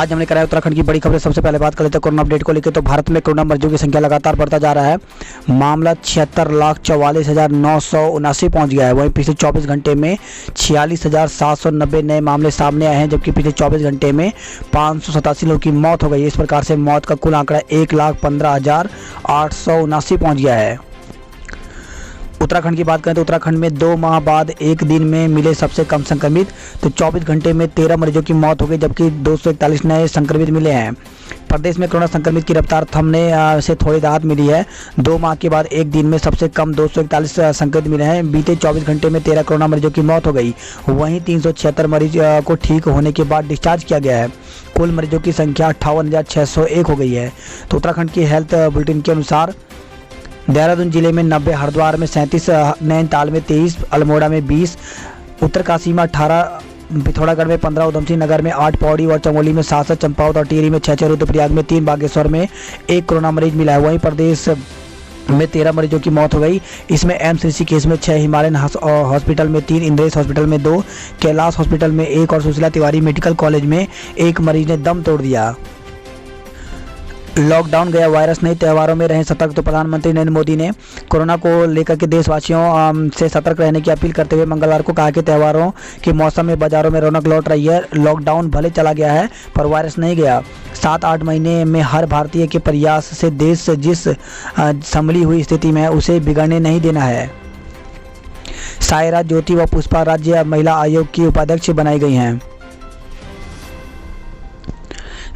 आज हमने कराया उत्तराखंड की बड़ी खबरें। सबसे पहले बात कर लेते हैं कोरोना अपडेट को लेकर। तो भारत में कोरोना मरीजों की संख्या लगातार बढ़ता जा रहा है। मामला 76,44,979 पहुंच गया है। वहीं पिछले 24 घंटे में 46,790 नए मामले सामने आए हैं, जबकि पिछले 24 घंटे में 587 लोगों की मौत हो गई। इस प्रकार से मौत का कुल आंकड़ा 1,15,879 पहुँच गया है। उत्तराखंड की बात करें तो उत्तराखंड में 2 माह बाद एक दिन में मिले सबसे कम संक्रमित। तो 24 घंटे में 13 मरीजों की मौत हो गई, जबकि 241 नए संक्रमित मिले हैं। प्रदेश में कोरोना संक्रमित की रफ्तार थमने से थोड़ी राहत मिली है। 2 माह के बाद एक दिन में सबसे कम 241 संक्रमित मिले हैं। बीते 24 घंटे में 13 कोरोना मरीजों की मौत हो गई। वहीं 376 मरीज को ठीक होने के बाद डिस्चार्ज किया गया है। कुल मरीजों की संख्या 58,601 हो गई है। तो उत्तराखंड की हेल्थ बुलेटिन के अनुसार देहरादून जिले में 90, हरिद्वार में 37, नैनीताल में 23, अल्मोड़ा में 20, उत्तरकाशी में 18, पिथौरागढ़ में 15, उधमसिंह नगर में 8, पौड़ी और चमोली में 7, चंपावत और टिहरी में 6, रुद्रप्रयाग में 3, बागेश्वर में 1 कोरोना मरीज मिला है। वहीं प्रदेश में 13 मरीजों की मौत हो गई। इसमें एम्स ऋषिकेश में 6, हिमालयन हॉस्पिटल में 3, इंद्रेश हॉस्पिटल में 2, कैलाश हॉस्पिटल में 1 और सुशीला तिवारी मेडिकल कॉलेज में 1 मरीज ने दम तोड़ दिया। लॉकडाउन गया वायरस नहीं, त्योहारों में रहें सतर्क। तो प्रधानमंत्री नरेंद्र मोदी ने कोरोना को लेकर के देशवासियों से सतर्क रहने की अपील करते हुए मंगलवार को कहा कि त्योहारों के मौसम में बाजारों में रौनक लौट रही है। लॉकडाउन भले चला गया है पर वायरस नहीं गया। 7-8 महीने में हर भारतीय के प्रयास से देश जिस संभली हुई स्थिति में है उसे बिगड़ने नहीं देना है। सायरा, ज्योति व पुष्पा राज्य महिला आयोग की उपाध्यक्ष बनाई गई हैं।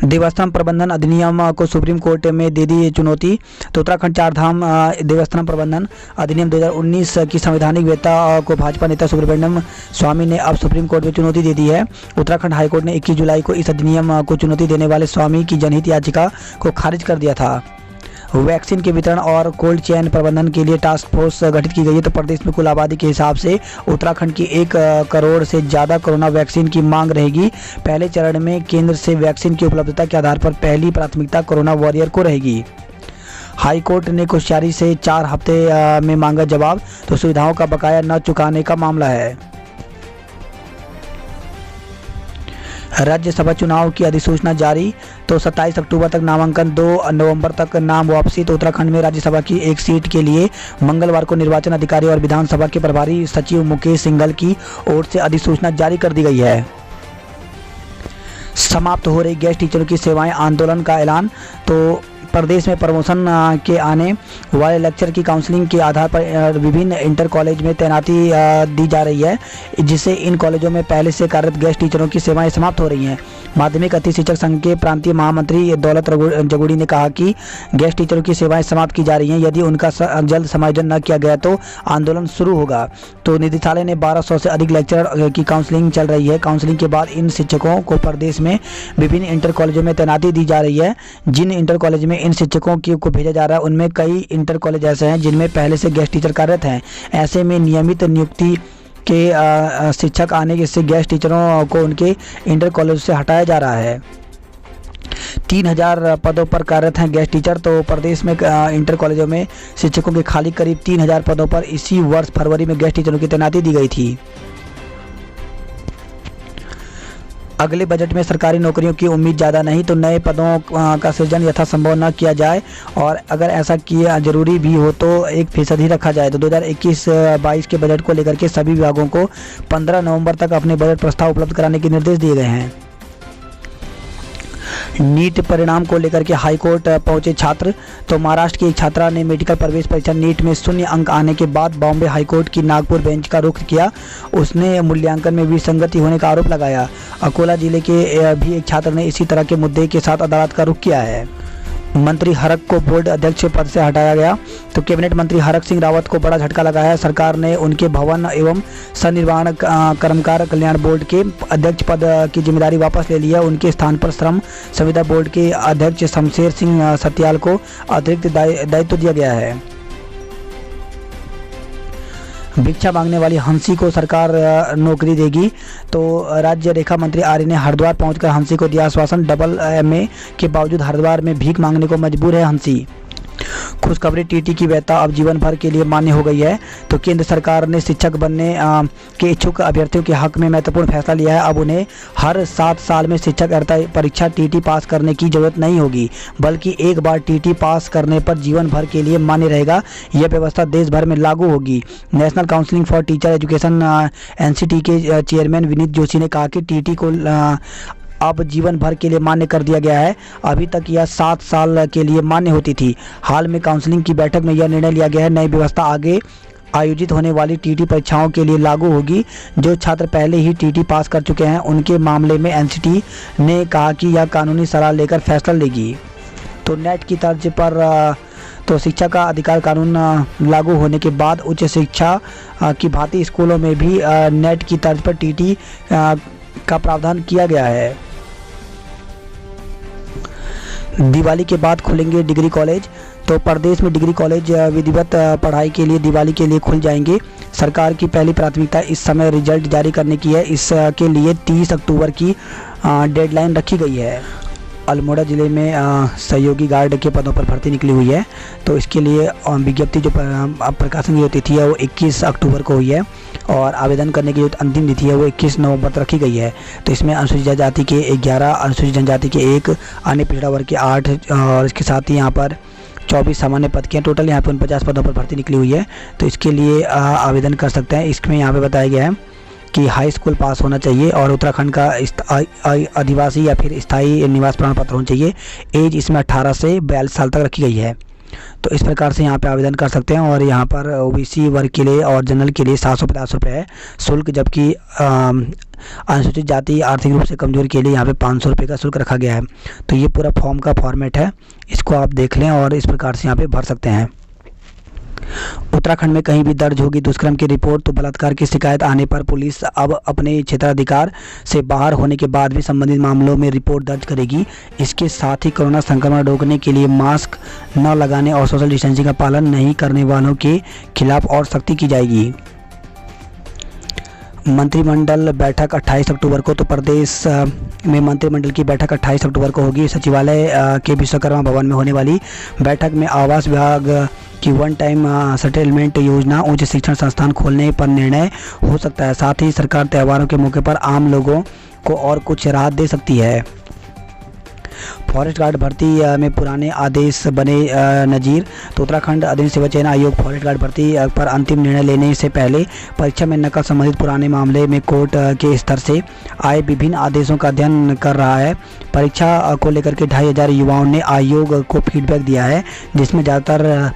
देवस्थान प्रबंधन अधिनियम को सुप्रीम कोर्ट में दे दी चुनौती। तो उत्तराखंड चारधाम देवस्थान प्रबंधन अधिनियम 2019 की संवैधानिक वैधता को भाजपा नेता सुब्रमण्यम स्वामी ने अब सुप्रीम कोर्ट में चुनौती दे दी है। उत्तराखंड हाईकोर्ट ने 21 जुलाई को इस अधिनियम को चुनौती देने वाले स्वामी की जनहित याचिका को खारिज कर दिया था। वैक्सीन के वितरण और कोल्ड चेन प्रबंधन के लिए टास्क फोर्स गठित की गई है। तो प्रदेश में कुल आबादी के हिसाब से उत्तराखंड की 1 करोड़ से ज़्यादा कोरोना वैक्सीन की मांग रहेगी। पहले चरण में केंद्र से वैक्सीन की उपलब्धता के आधार पर पहली प्राथमिकता कोरोना वॉरियर को रहेगी। हाई कोर्ट ने कोश्यारी से 4 हफ्ते में मांगा जवाब। तो सुविधाओं का बकाया न चुकाने का मामला है। राज्यसभा चुनाव की अधिसूचना जारी। तो 27 अक्टूबर तक नामांकन, 2 नवंबर तक नाम वापसी। तो उत्तराखंड में राज्यसभा की एक सीट के लिए मंगलवार को निर्वाचन अधिकारी और विधानसभा के प्रभारी सचिव मुकेश सिंघल की ओर से अधिसूचना जारी कर दी गई है। समाप्त हो रही गेस्ट टीचरों की सेवाएं, आंदोलन का ऐलान। तो प्रदेश में प्रमोशन के आने वाले लेक्चर की काउंसलिंग के आधार पर विभिन्न इंटर कॉलेज में तैनाती दी जा रही है, जिससे इन कॉलेजों में पहले से कार्यरत गेस्ट टीचरों की सेवाएं समाप्त हो रही हैं। माध्यमिक अति शिक्षक संघ के प्रांतीय महामंत्री दौलत जगुड़ी ने कहा कि गेस्ट टीचरों की सेवाएं समाप्त की जा रही हैं। यदि उनका जल्द समायोजन न किया गया तो आंदोलन शुरू होगा। तो निदेशालय ने 1200 से अधिक लेक्चरर की काउंसलिंग चल रही है। काउंसलिंग के बाद इन शिक्षकों को प्रदेश में विभिन्न इंटर कॉलेजों में तैनाती दी जा रही है। जिन इंटर कॉलेज में इन शिक्षकों को भेजा जा रहा है उनमें कई इंटर कॉलेज ऐसे हैं जिनमें पहले से गेस्ट टीचर कार्यरत हैं। ऐसे में नियमित नियुक्ति के शिक्षक आने से गेस्ट टीचरों को उनके इंटर कॉलेज से हटाया जा रहा है। 3000 पदों पर कार्यरत हैं गेस्ट टीचर। तो प्रदेश में इंटर कॉलेजों में शिक्षकों के खाली करीब 3000 पदों पर इसी वर्ष फरवरी में गेस्ट टीचरों की तैनाती दी गई थी। अगले बजट में सरकारी नौकरियों की उम्मीद ज़्यादा नहीं। तो नए पदों का सृजन यथासंभव न किया जाए और अगर ऐसा किया जरूरी भी हो तो 1% ही रखा जाए। तो 2021-22 के बजट को लेकर के सभी विभागों को 15 नवंबर तक अपने बजट प्रस्ताव उपलब्ध कराने के निर्देश दिए गए हैं। नीट परिणाम को लेकर के हाईकोर्ट पहुंचे छात्र। तो महाराष्ट्र की एक छात्रा ने मेडिकल प्रवेश परीक्षा नीट में 0 अंक आने के बाद बॉम्बे हाईकोर्ट की नागपुर बेंच का रुख किया। उसने मूल्यांकन में विसंगति होने का आरोप लगाया। अकोला जिले के भी एक छात्र ने इसी तरह के मुद्दे के साथ अदालत का रुख किया है। मंत्री हरक को बोर्ड अध्यक्ष पद से हटाया गया। तो कैबिनेट मंत्री हरक सिंह रावत को बड़ा झटका लगा है। सरकार ने उनके भवन एवं सन्निर्माण कर्मकार कल्याण बोर्ड के अध्यक्ष पद की जिम्मेदारी वापस ले ली है। उनके स्थान पर श्रम संविदा बोर्ड के अध्यक्ष शमशेर सिंह सत्याल को अतिरिक्त दायित्व दिया गया है। भिक्षा मांगने वाली हंसी को सरकार नौकरी देगी। तो राज्य रेखा मंत्री आर्य ने हरिद्वार पहुंचकर हंसी को दिया आश्वासन। डबल MA के बावजूद हरिद्वार में भीख मांगने को मजबूर है हंसी। खुशखबरी, टीटी की वैधता अब जीवन भर के लिए मान्य हो गई है। तो केंद्र सरकार ने शिक्षक बनने के इच्छुक अभ्यर्थियों के हक में महत्वपूर्ण फैसला लिया है। अब उन्हें हर 7 साल में शिक्षक अर्हता परीक्षा टीटी पास करने की जरूरत नहीं होगी, बल्कि एक बार टीटी पास करने पर जीवन भर के लिए मान्य रहेगा। यह व्यवस्था देश भर में लागू होगी। National council for teacher education NCT के चेयरमैन विनीत जोशी ने कहा कि टीटी को अब जीवन भर के लिए मान्य कर दिया गया है। अभी तक यह 7 साल के लिए मान्य होती थी। हाल में काउंसिलिंग की बैठक में यह निर्णय लिया गया है। नई व्यवस्था आगे आयोजित होने वाली टीटी परीक्षाओं के लिए लागू होगी। जो छात्र पहले ही टीटी पास कर चुके हैं उनके मामले में एनसीटी ने कहा कि यह कानूनी सलाह लेकर फैसला लेगी। तो नेट की तर्ज पर तो शिक्षा का अधिकार कानून लागू होने के बाद उच्च शिक्षा की भांति स्कूलों में भी नेट की तर्ज पर टीटी का प्रावधान किया गया है। दिवाली के बाद खुलेंगे डिग्री कॉलेज। तो प्रदेश में डिग्री कॉलेज विधिवत पढ़ाई के लिए दिवाली के लिए खुल जाएंगे। सरकार की पहली प्राथमिकता इस समय रिजल्ट जारी करने की है। इसके लिए 30 अक्टूबर की डेडलाइन रखी गई है। अल्मोड़ा ज़िले में सहयोगी गार्ड के पदों पर भर्ती निकली हुई है। तो इसके लिए विज्ञप्ति जो प्रकाशन की जो तिथि है वो 21 अक्टूबर को हुई है और आवेदन करने की जो अंतिम तिथि है वो 21 नवंबर तक रखी गई है। तो इसमें अनुसूचित जनजाति के 11, अनुसूचित जनजाति के 1, अन्य पिछड़ा वर्ग के 8 और इसके साथ ही यहाँ पर 24 सामान्य पद के टोटल यहाँ पर 49 पदों पर भर्ती निकली हुई है। तो इसके लिए आवेदन कर सकते हैं। इसमें यहाँ पे बताया गया है कि हाई स्कूल पास होना चाहिए और उत्तराखंड का आदिवासी या फिर स्थायी निवास प्रमाण पत्र होना चाहिए। एज इसमें 18 से 42 साल तक रखी गई है। तो इस प्रकार से यहाँ पे आवेदन कर सकते हैं। और यहाँ पर ओबीसी वर्ग के लिए और जनरल के लिए 750 रुपये है शुल्क, जबकि अनुसूचित जाति आर्थिक रूप से कमजोर के लिए यहाँ पे 500 रुपये का शुल्क रखा गया है। तो ये पूरा फॉर्म का फॉर्मेट है, इसको आप देख लें और इस प्रकार से यहाँ पे भर सकते हैं। उत्तराखंड में कहीं भी दर्ज होगी दुष्कर्म की रिपोर्ट तो बलात्कार की शिकायत आने पर पुलिस अब अपने क्षेत्राधिकार से बाहर होने के बाद भी संबंधित मामलों में रिपोर्ट दर्ज करेगी। इसके साथ ही कोरोना संक्रमण रोकने के लिए मास्क न लगाने और सोशल डिस्टेंसिंग का पालन नहीं करने वालों के खिलाफ और सख्ती की जाएगी। मंत्रिमंडल बैठक 28 अक्टूबर को। तो प्रदेश में मंत्रिमंडल की बैठक 28 अक्टूबर को होगी। सचिवालय के विश्वकर्मा भवन में होने वाली बैठक में आवास विभाग की वन टाइम सेटलमेंट योजना, उच्च शिक्षण संस्थान खोलने पर निर्णय हो सकता है। साथ ही सरकार त्योहारों के मौके पर आम लोगों को और कुछ राहत दे सकती है। फॉरेस्ट गार्ड भर्ती में पुराने आदेश बने नज़ीर। तो उत्तराखंड अधीन सेवा चयन आयोग फॉरेस्ट गार्ड भर्ती पर अंतिम निर्णय लेने से पहले परीक्षा में नकल संबंधित पुराने मामले में कोर्ट के स्तर से आए विभिन्न आदेशों का अध्ययन कर रहा है। परीक्षा को लेकर के 2500 युवाओं ने आयोग को फीडबैक दिया है, जिसमें ज़्यादातर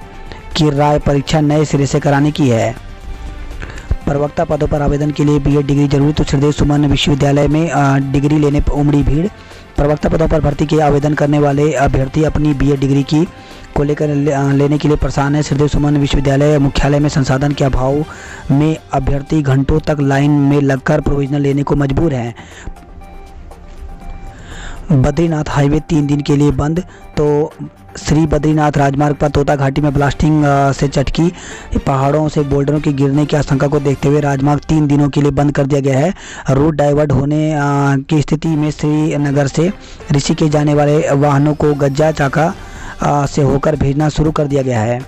की राय परीक्षा नए सिरे से कराने की है। प्रवक्ता पदों पर आवेदन के लिए बीएड डिग्री जरूरी। तो श्रीदेव सुमन विश्वविद्यालय में डिग्री लेने पर उमड़ी भीड़। प्रवक्ता पदों पर भर्ती के आवेदन करने वाले अभ्यर्थी अपनी बीएड डिग्री की को लेकर लेने के लिए परेशान है। श्रीदेव सुमन विश्वविद्यालय मुख्यालय में संसाधन के अभाव में अभ्यर्थी घंटों तक लाइन में लगकर प्रोविजनल लेने को मजबूर हैं। बद्रीनाथ हाईवे 3 दिन के लिए बंद। तो श्री बद्रीनाथ राजमार्ग पर तोता घाटी में ब्लास्टिंग से चटकी पहाड़ों से बोल्डरों के गिरने की आशंका को देखते हुए राजमार्ग 3 दिनों के लिए बंद कर दिया गया है। रूट डाइवर्ट होने की स्थिति में श्रीनगर से ऋषिकेश जाने वाले वाहनों को गज्जा चाका से होकर भेजना शुरू कर दिया गया है।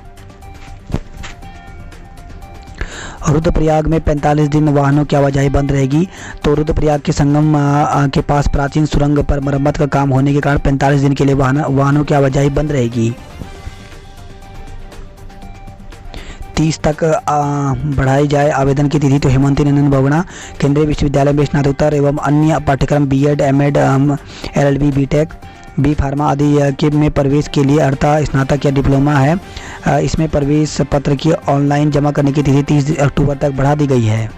रुद्रप्रयाग में 45 दिन वाहनों की आवाजाही बंद रहेगी। तो रुद्रप्रयाग के संगम के पास प्राचीन सुरंग पर मरम्मत का काम होने के कारण 45 दिन के लिए वाहनों की आवाजाही बंद रहेगी। 30 तक बढ़ाई जाए आवेदन की तिथि। तो हेमंती नंदन बहुगुणा केंद्रीय विश्वविद्यालय में स्नातकोत्तर एवं अन्य पाठ्यक्रम BEd, MEd, LLB, BTech, B pharma आदि के में प्रवेश के लिए अर्हता स्नातक या डिप्लोमा है। इसमें प्रवेश पत्र की ऑनलाइन जमा करने की तिथि 30 अक्टूबर तक बढ़ा दी गई है।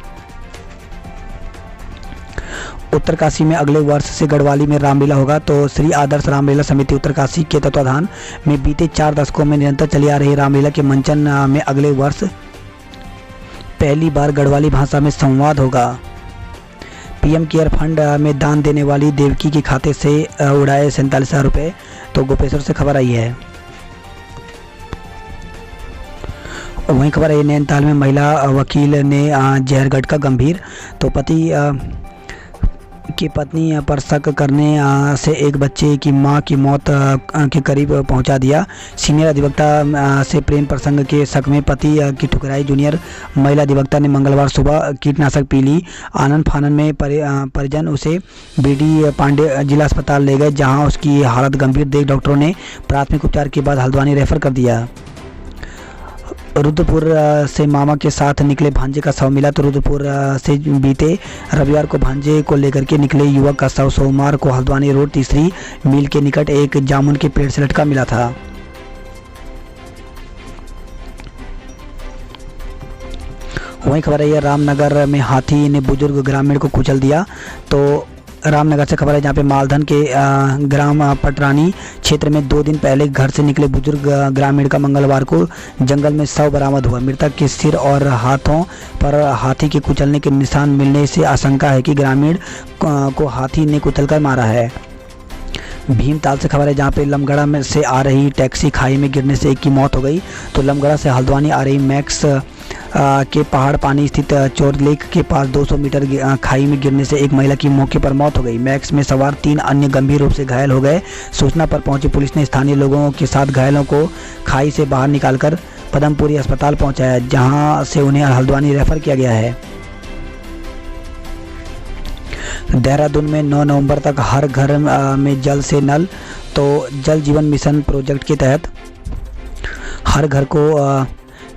उत्तरकाशी में अगले वर्ष से गढ़वाली में रामलीला होगा। तो श्री आदर्श रामलीला समिति उत्तरकाशी के तत्वाधान में बीते 4 दशकों में निरंतर चली आ रही रामलीला के मंचन में अगले वर्ष पहली बार गढ़वाली भाषा में संवाद होगा। पीएम केयर फंड में दान देने वाली देवकी के खाते से उड़ाए 47,000 रुपये। तो गोपेश्वर से खबर आई है। वहीं खबर आई नैनीताल में महिला वकील ने जहर घटका गंभीर। तो पति की पत्नी पर शक करने से एक बच्चे की मां की मौत के करीब पहुंचा दिया। सीनियर अधिवक्ता से प्रेम प्रसंग के शक में पति की ठुकराई। जूनियर महिला अधिवक्ता ने मंगलवार सुबह कीटनाशक पी ली। आनन फानन में परिजन उसे बीडी पांडे जिला अस्पताल ले गए, जहां उसकी हालत गंभीर देख डॉक्टरों ने प्राथमिक उपचार के बाद हल्द्वानी रेफर कर दिया। रुद्रपुर से मामा के साथ निकले भांजे का शव मिला। तो रुद्रपुर से बीते रविवार को भांजे को लेकर के निकले युवक का शव सोमवार को हल्द्वानी रोड तीसरी मील के निकट एक जामुन के पेड़ से लटका मिला था। वहीं खबर है रामनगर में हाथी ने बुजुर्ग ग्रामीण को कुचल दिया। तो रामनगर से खबर है जहाँ पे मालधन के ग्राम पटरानी क्षेत्र में 2 दिन पहले घर से निकले बुजुर्ग ग्रामीण का मंगलवार को जंगल में शव बरामद हुआ। मृतक के सिर और हाथों पर हाथी के कुचलने के निशान मिलने से आशंका है कि ग्रामीण को हाथी ने कुचलकर मारा है। भीमताल से खबर है जहाँ पे लमगड़ा में से आ रही टैक्सी खाई में गिरने से एक की मौत हो गई। तो लमगड़ा से हल्द्वानी आ रही मैक्स के पहाड़ पानी स्थित चोर लेक के पास 200 मीटर खाई में गिरने से एक महिला की मौके पर मौत हो गई। मैक्स में सवार 3 अन्य गंभीर रूप से घायल हो गए। सूचना पर पहुंची पुलिस ने स्थानीय लोगों के साथ घायलों को खाई से बाहर निकालकर पदमपुरी अस्पताल पहुंचाया, जहां से उन्हें हल्द्वानी रेफर किया गया है। देहरादून में 9 नवंबर तक हर घर में जल से नल। तो जल जीवन मिशन प्रोजेक्ट के तहत हर घर को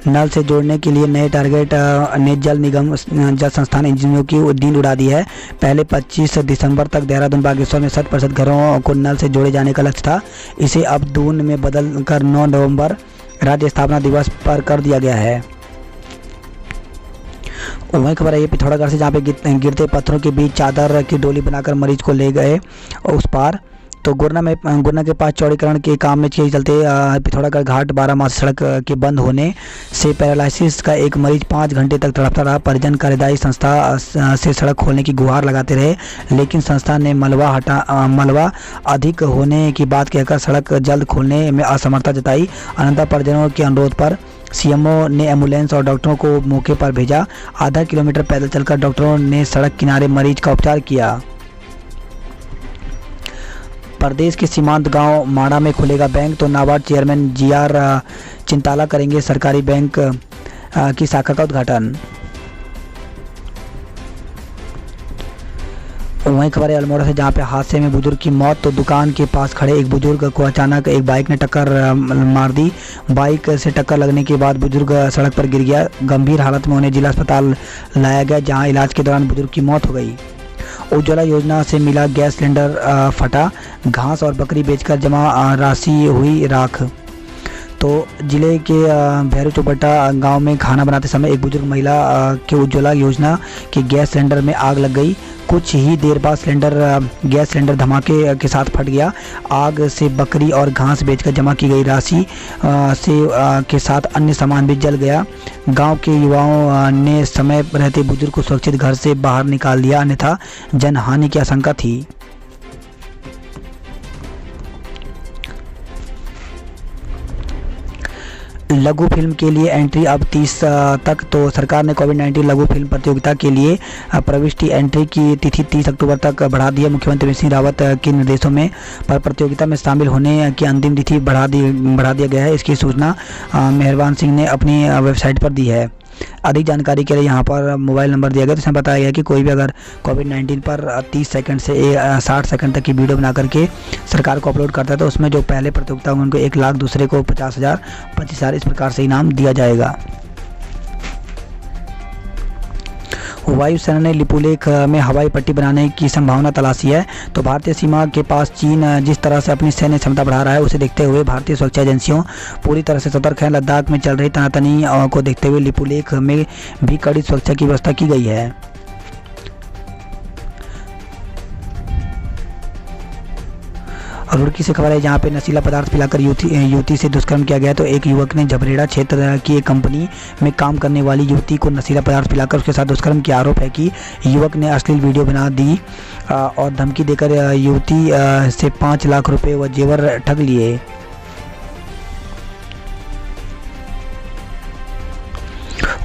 नल से जोड़ने के लिए नए टारगेट ने जल निगम जल संस्थान इंजीनियरों की नींद उड़ा दी है। पहले 25 दिसंबर तक देहरादून बागेश्वर में 60% घरों को नल से जोड़े जाने का लक्ष्य था। इसे अब दून में बदल कर 9 नवंबर राज्य स्थापना दिवस पर कर दिया गया है। वहीं खबर है ये पिथौरागढ़ से जहाँ पे गिरते पत्थरों के बीच चादर की डोली बनाकर मरीज को ले गए उस पार। तो गुरना के पास चौड़ीकरण के काम में के चलते पिथौरागढ़ घाट 12 मार्च सड़क के बंद होने से पैरालिसिस का एक मरीज 5 घंटे तक तड़पता रहा। परिजन कार्यदायी संस्था से सड़क खोलने की गुहार लगाते रहे, लेकिन संस्था ने मलबा अधिक होने की बात कहकर सड़क जल्द खोलने में असमर्थता जताई। अनंतर परिजनों के अनुरोध पर सीएमओ ने एम्बुलेंस और डॉक्टरों को मौके पर भेजा। आधा किलोमीटर पैदल चलकर डॉक्टरों ने सड़क किनारे मरीज का उपचार किया। प्रदेश के सीमांत गांव माड़ा में खुलेगा बैंक। तो नाबार्ड चेयरमैन जीआर चिंताला करेंगे सरकारी बैंक की शाखा का उद्घाटन। वहीं खबर है अल्मोड़ा से जहां पे हादसे में बुजुर्ग की मौत। तो दुकान के पास खड़े एक बुजुर्ग को अचानक एक बाइक ने टक्कर मार दी। बाइक से टक्कर लगने के बाद बुजुर्ग सड़क पर गिर गया। गंभीर हालत में उन्हें जिला अस्पताल लाया गया, जहां इलाज के दौरान बुजुर्ग की मौत हो गई। उज्ज्वला योजना से मिला गैस सिलेंडर फटा। घास और बकरी बेचकर जमा राशि हुई राख। तो जिले के भैरू चौपट्टा गांव में खाना बनाते समय एक बुजुर्ग महिला के उज्ज्वला योजना के गैस सिलेंडर में आग लग गई। कुछ ही देर बाद गैस सिलेंडर धमाके के साथ फट गया। आग से बकरी और घास बेचकर जमा की गई राशि के साथ अन्य सामान भी जल गया। गांव के युवाओं ने समय रहते बुजुर्ग को सुरक्षित घर से बाहर निकाल दिया, अन्यथा जनहानि की आशंका थी। लघु फिल्म के लिए एंट्री अब 30 तक। तो सरकार ने कोविड-19 लघु फिल्म प्रतियोगिता के लिए प्रविष्टि एंट्री की तिथि 30 अक्टूबर तक बढ़ा दी है। मुख्यमंत्री सिंह रावत के निर्देशों में पर प्रतियोगिता में शामिल होने की अंतिम तिथि बढ़ा दिया गया है। इसकी सूचना मेहरबान सिंह ने अपनी वेबसाइट पर दी है। अधिक जानकारी के लिए यहाँ पर मोबाइल नंबर दिया गया। तो इसमें बताया गया कि कोई भी अगर कोविड-19 पर 30 सेकंड से 60 सेकंड तक की वीडियो बना करके सरकार को अपलोड करता है, तो उसमें जो पहले प्रतियोगिता होंगे उनको 1 लाख, दूसरे को 50,000, 25,000 इस प्रकार से इनाम दिया जाएगा। वायुसेना ने लिपुलेख में हवाई पट्टी बनाने की संभावना तलाशी है। तो भारतीय सीमा के पास चीन जिस तरह से अपनी सैन्य क्षमता बढ़ा रहा है, उसे देखते हुए भारतीय सुरक्षा एजेंसियों पूरी तरह से सतर्क है। लद्दाख में चल रही तनातनी को देखते हुए लिपुलेख में भी कड़ी सुरक्षा की व्यवस्था की गई है। रुड़की से खबर है जहाँ पे नशीला पदार्थ पिलाकर युवती से दुष्कर्म किया गया। तो एक युवक ने झबरेड़ा क्षेत्र की एक कंपनी में काम करने वाली युवती को नशीला पदार्थ पिलाकर उसके साथ दुष्कर्म किया। आरोप है कि युवक ने अश्लील वीडियो बना दी और धमकी देकर युवती से 5 लाख रुपए व जेवर ठग लिए।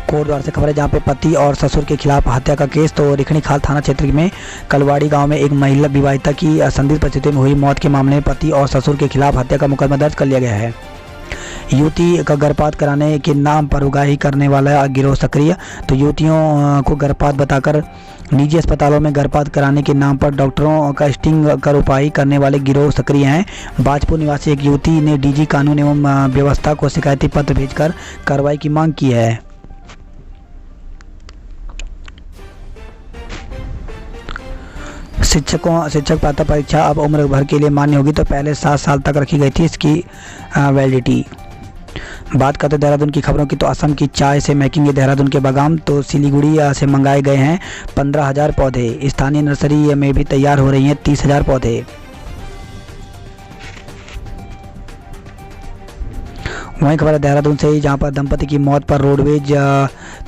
कोटद्वार से खबर है जहां पे पति और ससुर के खिलाफ हत्या का केस। तो रिखणी खाल थाना क्षेत्र में कलवाड़ी गांव में एक महिला विवाहिता की संदिग्ध परिस्थितियों में हुई मौत के मामले में पति और ससुर के खिलाफ हत्या का मुकदमा दर्ज कर लिया गया है। युवती का गर्भपात कराने के नाम पर उगाही करने वाला गिरोह सक्रिय। तो युवतियों को गर्भपात बताकर निजी अस्पतालों में गर्भपात कराने के नाम पर डॉक्टरों का स्टिंग कर उपाय करने वाले गिरोह सक्रिय हैं। बाजपुर निवासी एक युवती ने डीजी कानून एवं व्यवस्था को शिकायती पत्र भेजकर कार्रवाई की मांग की है। शिक्षक पात्रता परीक्षा अब उम्र भर के लिए मान्य होगी। तो पहले 7 साल तक रखी गई थी इसकी वैलिडिटी। बात करते देहरादून की खबरों की, तो असम की चाय से महकेंगे देहरादून के बागान। तो सिलीगुड़ी से मंगाए गए हैं 15,000 पौधे। स्थानीय नर्सरी में भी तैयार हो रही हैं 30,000 पौधे। वहीं खबर है देहरादून से ही जहां पर दंपति की मौत पर रोडवेज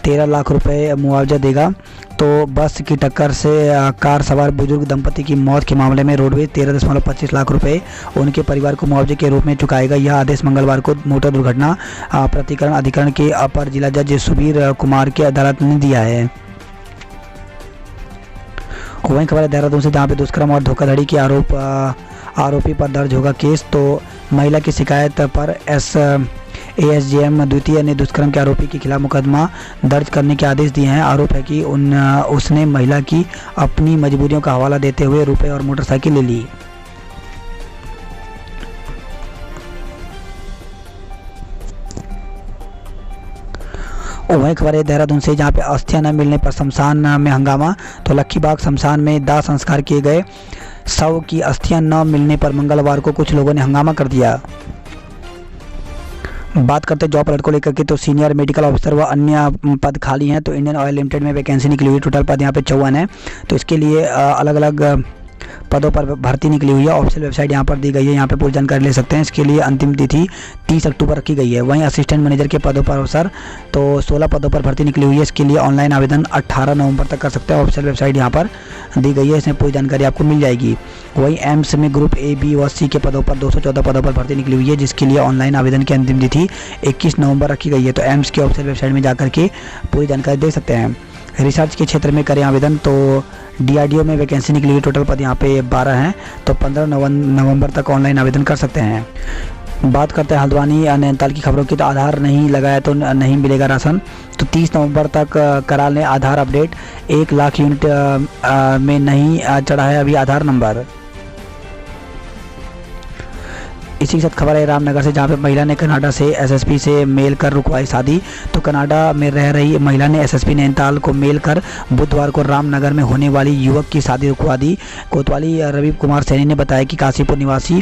13 लाख रुपए मुआवजा देगा। तो बस की टक्कर से कार सवार बुजुर्ग दंपति की मौत के मामले में रोडवेज 13.25 लाख रुपए उनके परिवार को मुआवजे के रूप में चुकाएगा। यह आदेश मंगलवार को मोटर दुर्घटना प्रतिकरण अधिकरण के अपर जिला जज सुबीर कुमार की अदालत ने दिया है। वहीं खबर है देहरादून से जहां पे दुष्कर्म और धोखाधड़ी के आरोपी पर दर्ज होगा केस। तो महिला की शिकायत पर एएसजेएम द्वितीय ने दुष्कर्म के आरोपी के खिलाफ मुकदमा दर्ज करने के आदेश दिए हैं। आरोप है कि उसने महिला की अपनी मजबूरियों का हवाला देते हुए रुपए और मोटरसाइकिल ले ली। वहीं खबर है देहरादून से जहां पे अस्थियां न मिलने पर शमशान में हंगामा। तो लक्खीबाग शमशान में दाह संस्कार किए गए शव की अस्थियां न मिलने पर मंगलवार को कुछ लोगों ने हंगामा कर दिया। बात करते हैं जॉब अलर्ट को लेकर के, तो सीनियर मेडिकल ऑफिसर व अन्य पद खाली हैं। तो इंडियन ऑयल लिमिटेड में वैकेंसी निकली हुई, टोटल पद यहाँ पे 54 है। तो इसके लिए अलग अलग पदों पर भर्ती निकली हुई है। ऑफिशियल वेबसाइट यहाँ पर दी गई है, यहाँ पे पूरी जानकारी ले सकते हैं। इसके लिए अंतिम तिथि 30 अक्टूबर रखी गई है। वहीं असिस्टेंट मैनेजर के पदों पर अवसर तो 16 पदों पर भर्ती निकली हुई है। इसके लिए ऑनलाइन आवेदन 18 नवंबर तक कर सकते हैं। ऑफिशियल वेबसाइट यहाँ पर दी गई है, इसमें पूरी जानकारी आपको मिल जाएगी। वहीं एम्स में ग्रुप ए, बी व सी के पदों पर 214 पदों पर भर्ती निकली हुई है, जिसके लिए ऑनलाइन आवेदन की अंतिम तिथि 21 नवंबर रखी गई है। तो एम्स की ऑफिशियल वेबसाइट में जाकर के पूरी जानकारी देख सकते हैं। रिसर्च के क्षेत्र में करें आवेदन। तो डीआरडीओ में वैकेंसी निकली हुई, टोटल पद यहाँ पे 12 हैं। तो 15 नवंबर तक ऑनलाइन आवेदन कर सकते हैं। बात करते हैं हल्द्वानी नैनीताल की खबरों की, तो आधार नहीं लगाया तो नहीं मिलेगा राशन। तो 30 नवंबर तक करा लें आधार अपडेट। 1 लाख यूनिट में नहीं चढ़ा है अभी आधार नंबर। इसी के साथ खबर है रामनगर से, जहां पे महिला ने कनाडा से एसएसपी से मेल कर रुकवाई शादी। तो कनाडा में रह रही महिला ने एसएसपी नैनीताल को मेल कर बुधवार को रामनगर में होने वाली युवक की शादी रुकवा दी। कोतवाली रवि कुमार सैनी ने बताया कि काशीपुर निवासी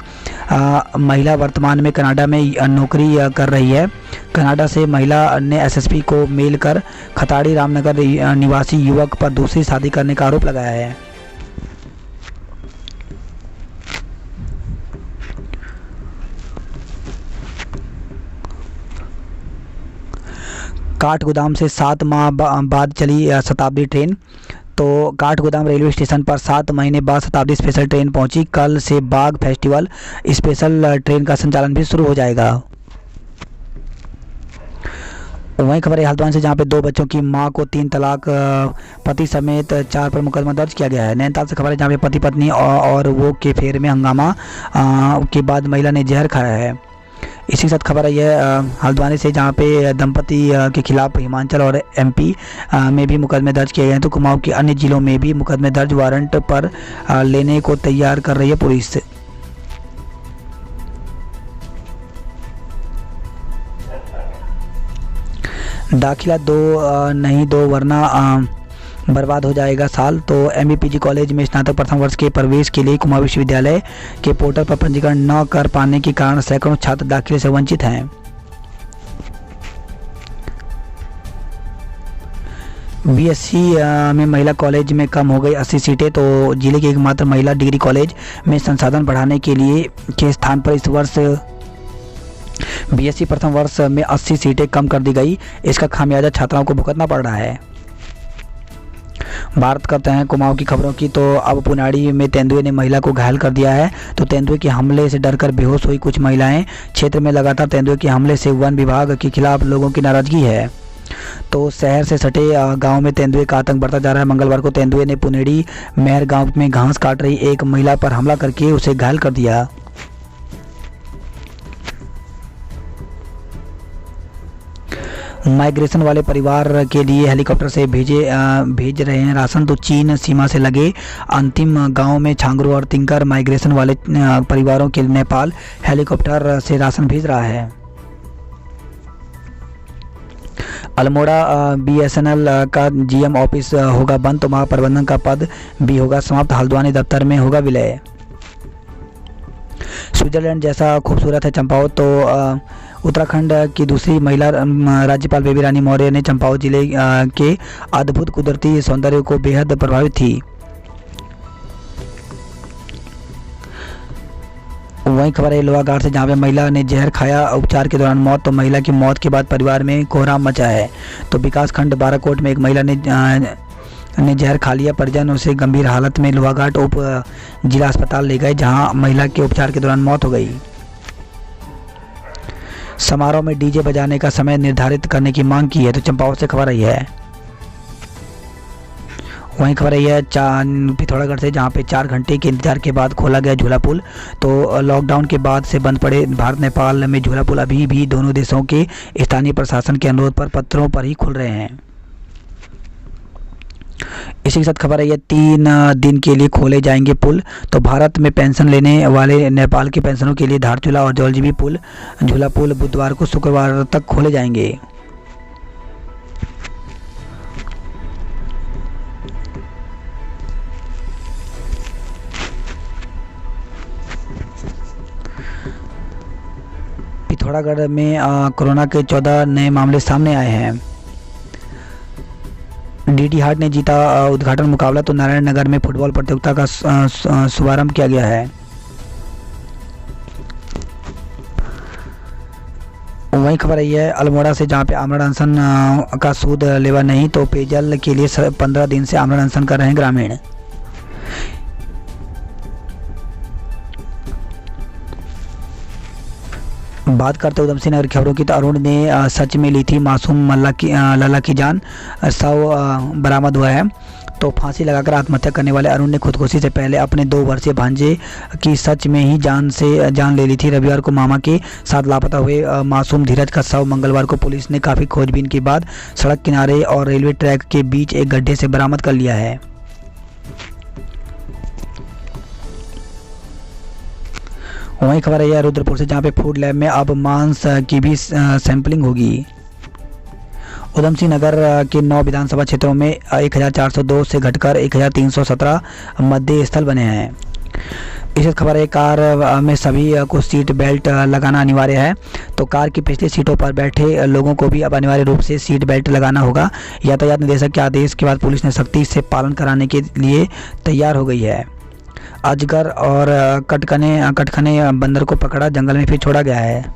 महिला वर्तमान में कनाडा में नौकरी कर रही है। कनाडा से महिला ने एसएसपी को मेल कर खताड़ी रामनगर निवासी युवक पर दूसरी शादी करने का आरोप लगाया है। काठगोदाम से 7 माह बाद चली शताब्दी ट्रेन। तो काठगोदाम रेलवे स्टेशन पर 7 महीने बाद शताब्दी स्पेशल ट्रेन पहुंची। कल से बाग फेस्टिवल स्पेशल ट्रेन का संचालन भी शुरू हो जाएगा। वहीं खबर है हल्द्वानी से, जहां पे 2 बच्चों की मां को 3 तलाक, पति समेत 4 पर मुकदमा दर्ज किया गया है। नैनीताल से खबर है, जहां पे पति पत्नी और वो के फेर में हंगामा के बाद महिला ने जहर खाया है। इसी के साथ खबर है यह हल्द्वानी से, जहां पे दंपति के खिलाफ हिमाचल और एमपी में भी मुकदमे दर्ज किए गए हैं। तो कुमाऊं के अन्य जिलों में भी मुकदमे दर्ज वारंट पर लेने को तैयार कर रही है पुलिस। दाखिला 2 नहीं 2 वरना बर्बाद हो जाएगा साल। तो एमबीपीजी कॉलेज में स्नातक प्रथम वर्ष के प्रवेश के लिए कुमाऊं विश्वविद्यालय के पोर्टल पर पंजीकरण न कर पाने के कारण सैकड़ों छात्र दाखिले से वंचित हैं। बीएससी में महिला कॉलेज में कम हो गई 80 सीटें। तो जिले के एकमात्र महिला डिग्री कॉलेज में संसाधन बढ़ाने के लिए के स्थान पर इस वर्ष बीएससी प्रथम वर्ष में 80 सीटें कम कर दी गई। इसका खामियाजा छात्राओं को भुगतना पड़ रहा है। बात करते हैं कुमाऊं की खबरों की, तो अब पुनाड़ी में तेंदुए ने महिला को घायल कर दिया है। तो तेंदुए के हमले से डरकर बेहोश हुई कुछ महिलाएं। क्षेत्र में लगातार तेंदुए के हमले से वन विभाग के खिलाफ लोगों की नाराजगी है। तो शहर से सटे गांव में तेंदुए का आतंक बढ़ता जा रहा है। मंगलवार को तेंदुए ने पुनेड़ी मेहर गांव में घास काट रही एक महिला पर हमला करके उसे घायल कर दिया। माइग्रेशन वाले परिवार के लिए हेलीकॉप्टर से भेज रहे हैं राशन। तो चीन सीमा से लगे अंतिम गांव में छांगरू और तिंकर माइग्रेशन वाले परिवारों के नेपाल हेलीकॉप्टर से राशन भेज रहा है। अल्मोड़ा BSNL का GM ऑफिस होगा बंद, तो महाप्रबंधन का पद भी होगा समाप्त। हल्द्वानी दफ्तर में होगा विलय। स्विट्जरलैंड जैसा खूबसूरत है चंपावत, तो उत्तराखंड की दूसरी महिला राज्यपाल बेबी रानी मौर्य ने चंपावत जिले के अद्भुत कुदरती सौंदर्य को बेहद प्रभावित थी। वहीं खबर है लोहाघाट से, जहां पे महिला ने जहर खाया, उपचार के दौरान मौत। तो महिला की मौत के बाद परिवार में कोहराम मचा है। तो विकासखंड बाराकोट में एक महिला ने जहर खा लिया। परिजन उसे गंभीर हालत में लोहाघाट उप जिला अस्पताल ले गए, जहां महिला के उपचार के दौरान मौत हो गई। समारोह में डीजे बजाने का समय निर्धारित करने की मांग की है। तो चंपावत से खबर आई है। वहीं खबर आई है पिथौरागढ़ से, जहां पे 4 घंटे के इंतजार के बाद खोला गया झूला पुल। तो लॉकडाउन के बाद से बंद पड़े भारत नेपाल में झूला पुल अभी भी दोनों देशों के स्थानीय प्रशासन के अनुरोध पर पत्रों पर ही खुल रहे हैं। इसी के साथ खबर है 3 दिन के लिए खोले जाएंगे पुल। तो भारत में पेंशन लेने वाले नेपाल के पेंशनों के लिए धारचूला और जौलजीबी पुल झूला पुल बुधवार को शुक्रवार तक खोले जाएंगे। पिथौरागढ़ में कोरोना के 14 नए मामले सामने आए हैं। डीटी हाट ने जीता उद्घाटन मुकाबला। तो नारायण नगर में फुटबॉल प्रतियोगिता का शुभारंभ किया गया है। वहीं खबर आई है अल्मोड़ा से, जहां पे आमरण अनशन का सूद लेवा नहीं। तो पेयजल के लिए 15 दिन से आमरण अनशन कर रहे हैं ग्रामीण। बात करते उधम सिंह नगर खबरों की, तो अरुण ने सच में ली थी मासूम लल्ला की जान, शव बरामद हुआ है। तो फांसी लगाकर आत्महत्या करने वाले अरुण ने खुदकुशी से पहले अपने 2 वर्षीय भांजे की सच में ही जान ले ली थी। रविवार को मामा के साथ लापता हुए मासूम धीरज का शव मंगलवार को पुलिस ने काफ़ी खोजबीन के बाद सड़क किनारे और रेलवे ट्रैक के बीच एक गड्ढे से बरामद कर लिया है। वहीं खबर है रुद्रपुर से, जहां पे फूड लैब में अब मांस की भी सैंपलिंग होगी। उधम सिंह नगर के 9 विधानसभा क्षेत्रों में 1402 से घटकर 1317 मतदेय स्थल बने हैं। इस खबर है कार में सभी को सीट बेल्ट लगाना अनिवार्य है। तो कार की पिछली सीटों पर बैठे लोगों को भी अब अनिवार्य रूप से सीट बेल्ट लगाना होगा। यातायात निदेशक के आदेश के बाद पुलिस ने सख्ती से पालन कराने के लिए तैयार हो गई है। अजगर और कटखने बंदर को पकड़ा, जंगल में फिर छोड़ा गया है।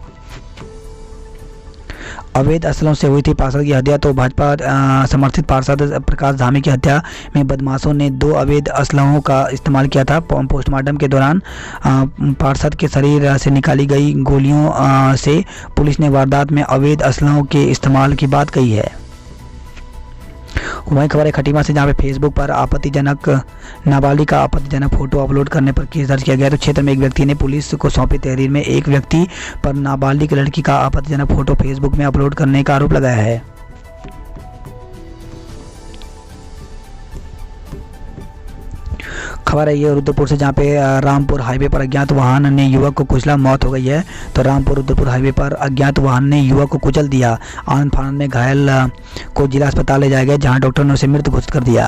अवैध असलों से हुई थी पार्षद की हत्या। तो भाजपा समर्थित पार्षद प्रकाश धामी की हत्या में बदमाशों ने 2 अवैध असलहों का इस्तेमाल किया था। पोस्टमार्टम के दौरान पार्षद के शरीर से निकाली गई गोलियों से पुलिस ने वारदात में अवैध असलहों के इस्तेमाल की बात कही है। वहीं खबर है खटीमा से, जहां पे फेसबुक पर आपत्तिजनक नाबालिग का आपत्तिजनक फोटो अपलोड करने पर केस दर्ज किया गया। तो क्षेत्र में एक व्यक्ति ने पुलिस को सौंपी तहरीर में एक व्यक्ति पर नाबालिग लड़की का आपत्तिजनक फोटो फेसबुक में अपलोड करने का आरोप लगाया है। खबर है ये रुद्रपुर से, जहाँ पे रामपुर हाईवे पर अज्ञात वाहन ने युवक को कुचला, मौत हो गई है। तो रामपुर रुद्रपुर हाईवे पर अज्ञात वाहन ने युवक को कुचल दिया। आनन फानन में घायल को जिला अस्पताल ले जाया गया, जहां डॉक्टर ने उसे मृत घोषित कर दिया।